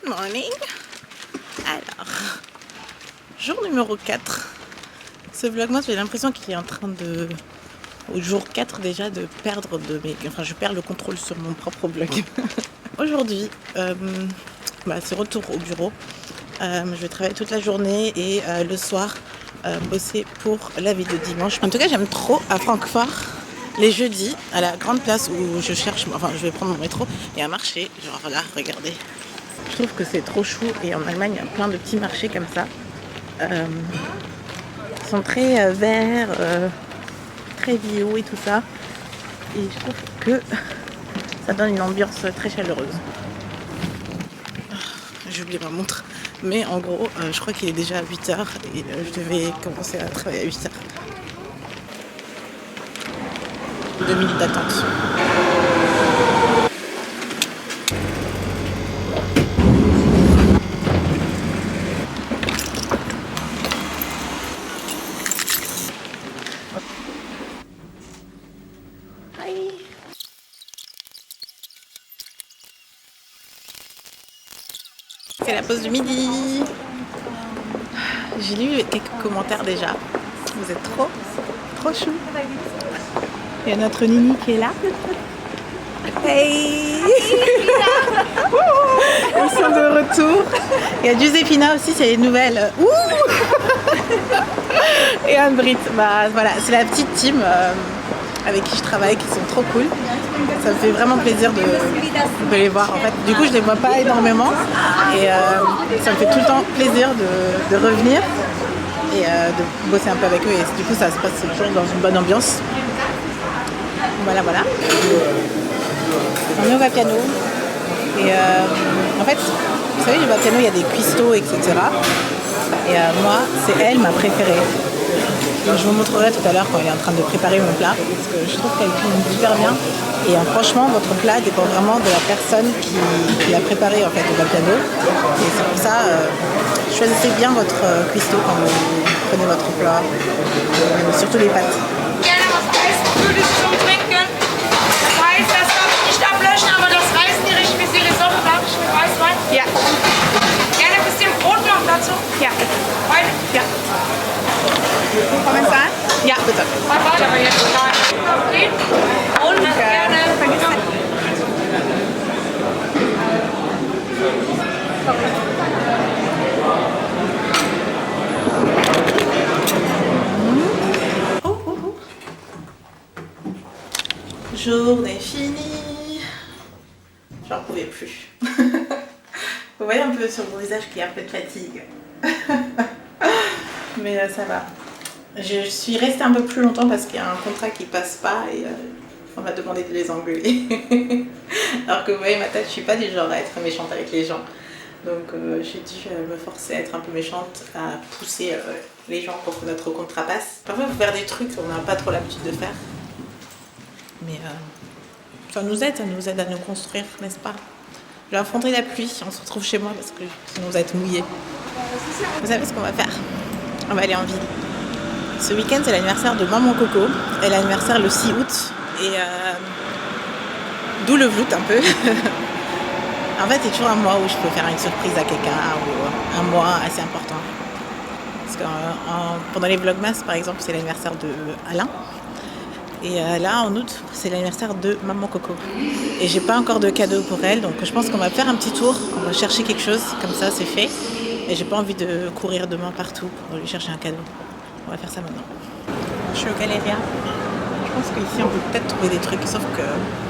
Good morning. Alors, jour numéro 4. Ce vlogmas, j'ai l'impression qu'il est en train de, au jour 4 déjà, de perdre Enfin, je perds le contrôle sur mon propre vlog. Aujourd'hui, c'est retour au bureau. Je vais travailler toute la journée et le soir, bosser pour la vie de dimanche. En tout cas, j'aime trop à Francfort les jeudis, à la grande place où je cherche, enfin je vais prendre mon métro et un marché, genre là, regardez. Je trouve que c'est trop chou et en Allemagne, il y a plein de petits marchés comme ça. Ils sont très verts, très bio et tout ça. Et je trouve que ça donne une ambiance très chaleureuse. J'ai oublié ma montre. Mais en gros, je crois qu'il est déjà 8h et je devais commencer à travailler à 8h. 2 minutes d'attente. Hi. C'est la pause du midi. J'ai lu quelques commentaires déjà. Vous êtes trop chou. Il y a notre Nini qui est là. Hey. Ils sont de retour. Il y a Giuseppina aussi, c'est les nouvelles. Et Anne-Brit. Voilà, c'est la petite team avec qui je travaille, qui sont trop cool. Ça me fait vraiment plaisir de les voir en fait. Du coup, je les vois pas énormément et ça me fait tout le temps plaisir de revenir et de bosser un peu avec eux. Et du coup, ça se passe toujours dans une bonne ambiance. Voilà. On est au Vapiano et en fait, vous savez, le Vapiano, il y a des cuistots, etc. Et moi, c'est elle ma préférée. Donc, je vous montrerai tout à l'heure quand elle est en train de préparer mon plat parce que je trouve qu'elle cuisine super bien. Et franchement, votre plat dépend vraiment de la personne qui l'a préparé en fait au Vapiano. Et c'est pour ça, choisissez bien votre cuistot quand vous prenez votre plat, surtout les pâtes. Ja. Gerne ein bisschen Brot noch dazu? Ja. Ja. Kommen Sie? Ja, bitte. Aber jetzt und gerne. Journée finie. J'en pouvais plus. Vous voyez un peu sur mon visage qu'il y a un peu de fatigue. Mais ça va. Je suis restée un peu plus longtemps parce qu'il y a un contrat qui passe pas et on m'a demandé de les engueuler. Alors que vous voyez ma tête, je suis pas du genre à être méchante avec les gens. Donc j'ai dû me forcer à être un peu méchante, à pousser les gens pour que notre contrat passe. Parfois il faut faire des trucs qu'on n'a pas trop l'habitude de faire. Mais ça nous aide à nous construire, n'est-ce pas? Je vais affronter la pluie, on se retrouve chez moi parce que sinon vous allez être mouillés. Vous savez ce qu'on va faire? On va aller en ville. Ce week-end c'est l'anniversaire de Maman Coco. Elle a l'anniversaire le 6 août. Et d'où le vlout un peu. En fait c'est toujours un mois où je peux faire une surprise à quelqu'un ou un mois assez important. Parce que pendant les vlogmas par exemple c'est l'anniversaire de Alain. Et là en août c'est l'anniversaire de Maman Coco et j'ai pas encore de cadeau pour elle, donc je pense qu'on va faire un petit tour, on va chercher quelque chose, comme ça c'est fait et j'ai pas envie de courir demain partout pour lui chercher un cadeau. On va faire ça maintenant. Je suis au Galeria, je pense qu'ici on peut peut-être trouver des trucs, sauf que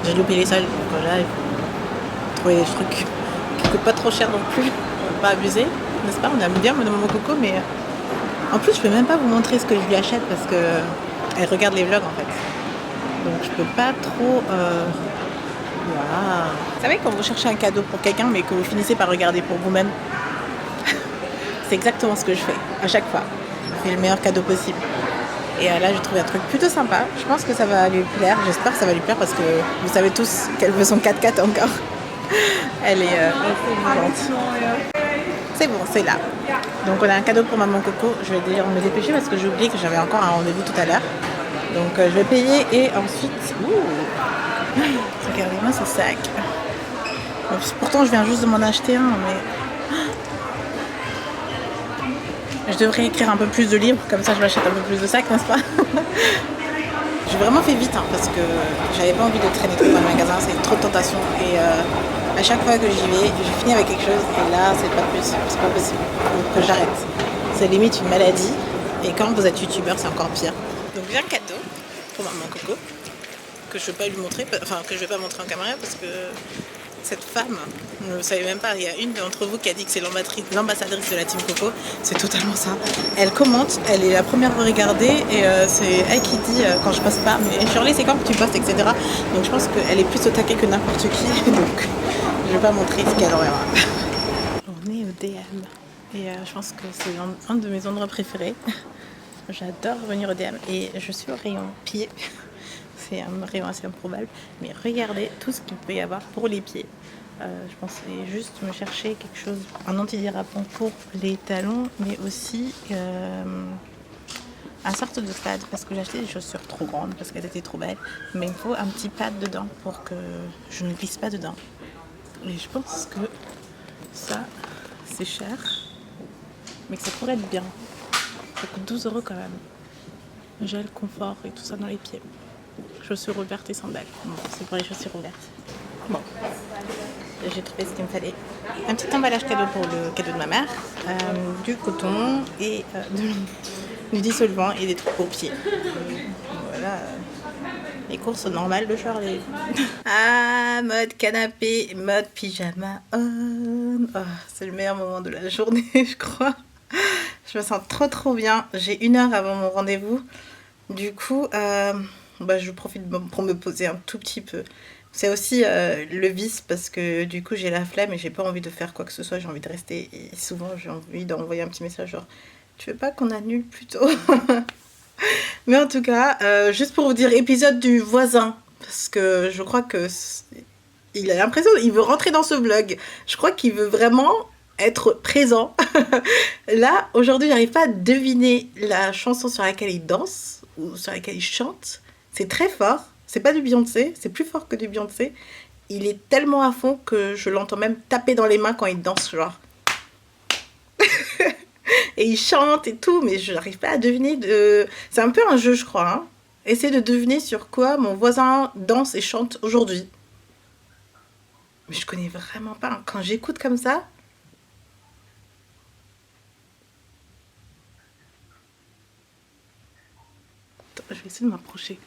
j'ai loupé les soldes, donc là il faut trouver des trucs qui coûtent pas trop cher non plus, on va pas abuser, n'est-ce pas? On aime bien Maman Coco, mais en plus je peux même pas vous montrer ce que je lui achète parce que elle regarde les vlogs en fait. Donc je peux pas trop... Voilà. Vous savez quand vous cherchez un cadeau pour quelqu'un mais que vous finissez par regarder pour vous-même, c'est exactement ce que je fais à chaque fois. Je fais le meilleur cadeau possible. Et là j'ai trouvé un truc plutôt sympa. Je pense que ça va lui plaire. J'espère que ça va lui plaire parce que vous savez tous qu'elle veut son 4x4 encore. Elle est vivante. C'est bon, c'est là. Donc on a un cadeau pour Maman Coco. Je vais d'ailleurs me dépêcher parce que j'ai oublié que j'avais encore un rendez-vous tout à l'heure. Donc je vais payer et ensuite... Regardez-moi ce sac. Pourtant je viens juste de m'en acheter un, mais Je devrais écrire un peu plus de livres, comme ça je m'achète un peu plus de sacs, n'est-ce pas? J'ai vraiment fait vite parce que j'avais pas envie de traîner trop dans le magasin, c'est trop de tentation. Et à chaque fois que j'y vais, je finis avec quelque chose et là c'est pas possible, donc que j'arrête. C'est limite une maladie et quand vous êtes youtubeur c'est encore pire. Donc j'ai un cadeau pour maman Coco que je vais pas lui montrer, enfin que je vais pas montrer en caméra parce que cette femme, vous ne savez même pas, il y a une d'entre vous qui a dit que c'est l'ambassadrice de la team Coco, c'est totalement ça. Elle commente, elle est la première à regarder et c'est elle qui dit quand je poste pas, mais Shirley c'est quand que tu postes, etc. Donc je pense qu'elle est plus au taquet que n'importe qui, donc je vais pas montrer ce qu'elle enverra. On est au DM et je pense que c'est un de mes endroits préférés. J'adore venir au DM et je suis au rayon pieds. C'est un rayon assez improbable, mais regardez tout ce qu'il peut y avoir pour les pieds. Je pensais juste me chercher quelque chose, un antidérapant pour les talons, mais aussi un sorte de pad, parce que j'ai acheté des chaussures trop grandes, parce qu'elles étaient trop belles, mais il me faut un petit pad dedans pour que je ne glisse pas dedans. Et je pense que ça, c'est cher, mais que ça pourrait être bien. Ça coûte 12 € quand même. Gel, confort et tout ça dans les pieds. Chaussures ouvertes et sandales. Bon, c'est pour les chaussures ouvertes. Bon, j'ai trouvé ce qu'il me fallait. Un petit emballage cadeau pour le cadeau de ma mère, du coton et du dissolvant et des trucs pour pieds. Voilà, les courses normales de Charlie. Ah, mode canapé, mode pyjama. Oh, c'est le meilleur moment de la journée, je crois. Je me sens trop bien. J'ai 1 heure avant mon rendez-vous. Du coup, je profite pour me poser un tout petit peu. C'est aussi le vice parce que du coup j'ai la flemme et j'ai pas envie de faire quoi que ce soit, j'ai envie de rester et souvent j'ai envie d'envoyer un petit message genre tu veux pas qu'on annule plus tôt? Mais en tout cas, juste pour vous dire, épisode du voisin parce que je crois que il a l'impression, il veut rentrer dans ce vlog, je crois qu'il veut vraiment être présent. Là, aujourd'hui, j'arrive pas à deviner la chanson sur laquelle il danse ou sur laquelle il chante. C'est très fort. C'est pas du Beyoncé, c'est plus fort que du Beyoncé. Il est tellement à fond que je l'entends même taper dans les mains quand il danse, genre. Et il chante et tout, mais je n'arrive pas à deviner de... C'est un peu un jeu, je crois. Hein. Essayez de deviner sur quoi mon voisin danse et chante aujourd'hui. Mais je connais vraiment pas. Quand j'écoute comme ça... Attends, je vais essayer de m'approcher.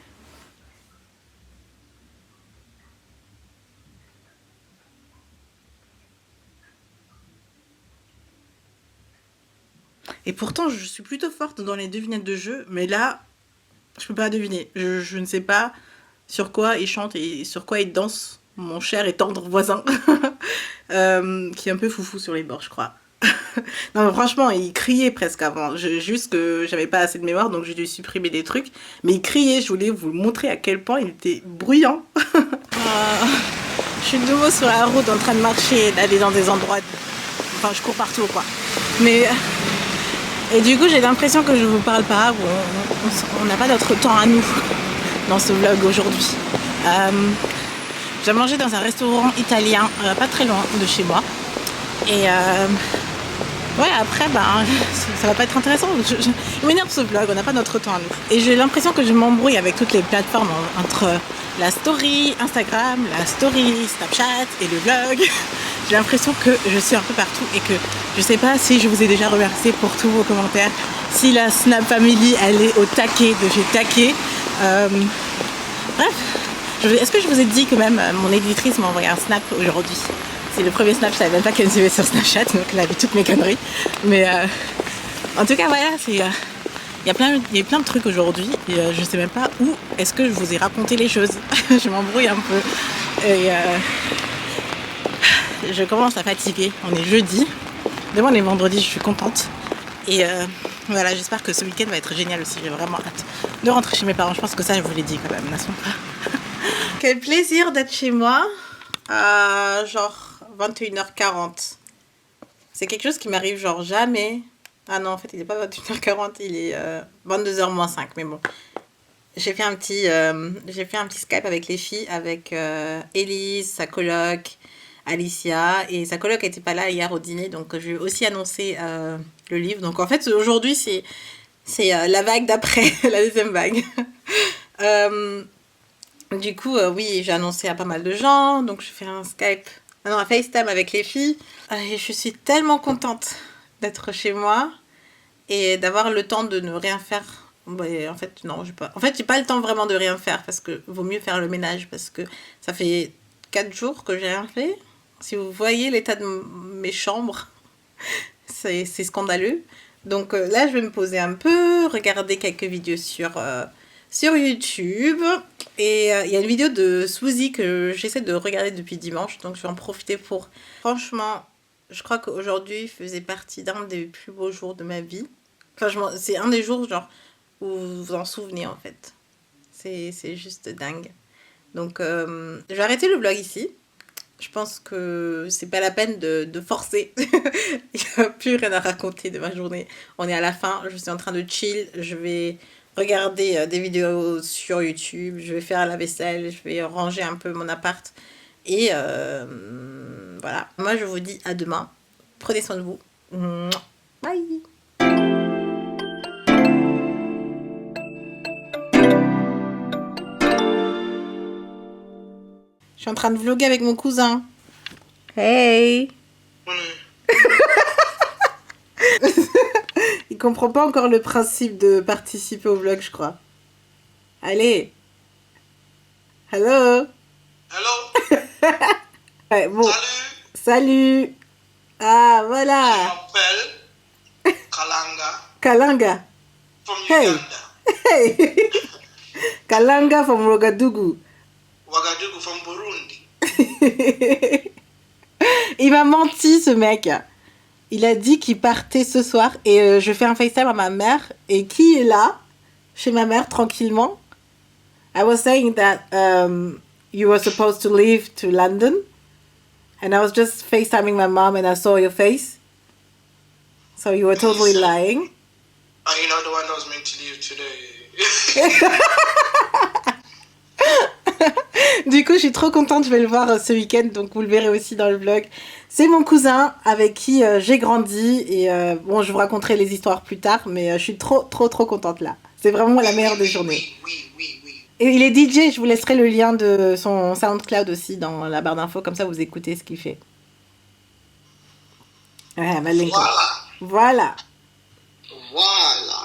Et pourtant, je suis plutôt forte dans les devinettes de jeu, mais là, je peux pas deviner. Je ne sais pas sur quoi il chante et sur quoi il danse, mon cher et tendre voisin, qui est un peu foufou sur les bords, je crois. Non, mais franchement, il criait presque avant. Juste que j'avais pas assez de mémoire, donc j'ai dû supprimer des trucs. Mais il criait, je voulais vous montrer à quel point il était bruyant. Je suis de nouveau sur la route en train de marcher, d'aller dans des endroits... Enfin, je cours partout, quoi. Mais... Et du coup, j'ai l'impression que je vous parle pas, on n'a pas notre temps à nous dans ce vlog aujourd'hui. J'ai mangé dans un restaurant italien, pas très loin de chez moi. Et ouais, après, ça va pas être intéressant. Il m'énerve ce vlog, on n'a pas notre temps à nous. Et j'ai l'impression que je m'embrouille avec toutes les plateformes entre la story Instagram, la story Snapchat et le vlog. J'ai l'impression que je suis un peu partout et que je sais pas si je vous ai déjà remercié pour tous vos commentaires, si la Snap Family elle est au taquet de chez Taquet. Bref, est-ce que je vous ai dit que même mon éditrice m'a envoyé un snap aujourd'hui? C'est le premier snap, je savais même pas qu'elle me suivait sur Snapchat, donc elle avait toutes mes conneries. Mais en tout cas voilà, il y a plein de trucs aujourd'hui et je sais même pas où est-ce que je vous ai raconté les choses. Je m'embrouille un peu et je commence à fatiguer. On est jeudi, demain on est vendredi, je suis contente. Et voilà, j'espère que ce week-end va être génial aussi. J'ai vraiment hâte de rentrer chez mes parents. Je pense que ça, je vous l'ai dit quand même, n'est-ce pas? Quel plaisir d'être chez moi à genre 21h40. C'est quelque chose qui m'arrive genre jamais. Ah non, en fait, il n'est pas 21h40, il est 22h-5. Mais bon, j'ai fait un petit Skype avec les filles, avec Elise, sa coloc, Alicia, et sa coloc n'était pas là hier au dîner, donc je vais aussi annoncer le livre. Donc en fait, aujourd'hui, c'est la vague d'après, la deuxième vague. Euh, du coup, oui, j'ai annoncé à pas mal de gens, donc je fais un Skype, non, un FaceTime avec les filles. Et je suis tellement contente d'être chez moi et d'avoir le temps de ne rien faire. Ouais, en fait, non, j'ai pas. En fait, j'ai pas le temps vraiment de rien faire parce que vaut mieux faire le ménage parce que ça fait 4 jours que j'ai rien fait. Si vous voyez l'état de mes chambres, c'est scandaleux. Donc là, je vais me poser un peu, regarder quelques vidéos sur YouTube. Et il y a une vidéo de Swoozie que j'essaie de regarder depuis dimanche. Donc je vais en profiter pour... Franchement, je crois qu'aujourd'hui faisait partie d'un des plus beaux jours de ma vie. Enfin, c'est un des jours genre, où vous vous en souvenez en fait. C'est juste dingue. Donc je vais arrêter le vlog ici. Je pense que c'est pas la peine de forcer. Il n'y a plus rien à raconter de ma journée. On est à la fin, je suis en train de chill. Je vais regarder des vidéos sur YouTube. Je vais faire la vaisselle. Je vais ranger un peu mon appart. Et voilà. Moi, je vous dis à demain. Prenez soin de vous. Bye. Je suis en train de vlogger avec mon cousin. Hey. Il comprend pas encore le principe de participer au vlog, je crois. Allez. Hello. Hello. Ouais, bon. Salut. Salut. Ah, Je voilà. m'appelle Kalanga Kalanga. from Hey. Uganda. Hey. Kalanga from Ouagadougou. Ouagadougou from Burundi. Il m'a menti, ce mec. Il a dit qu'il partait ce soir et je fais un FaceTime à ma mère. Et qui est là, chez ma mère, tranquillement? I was saying that you were supposed to leave to London. And I was just FaceTiming my mom and I saw your face. So you were totally lying. You're not the one that was meant to leave today. Du coup, je suis trop contente, je vais le voir ce week-end, donc vous le verrez aussi dans le vlog. C'est mon cousin avec qui j'ai grandi et bon, je vous raconterai les histoires plus tard, mais je suis trop contente là. C'est vraiment la meilleure des journées. Oui. Et il est DJ, je vous laisserai le lien de son SoundCloud aussi dans la barre d'infos, comme ça vous écoutez ce qu'il fait. Ouais, Voilà. voilà. Voilà.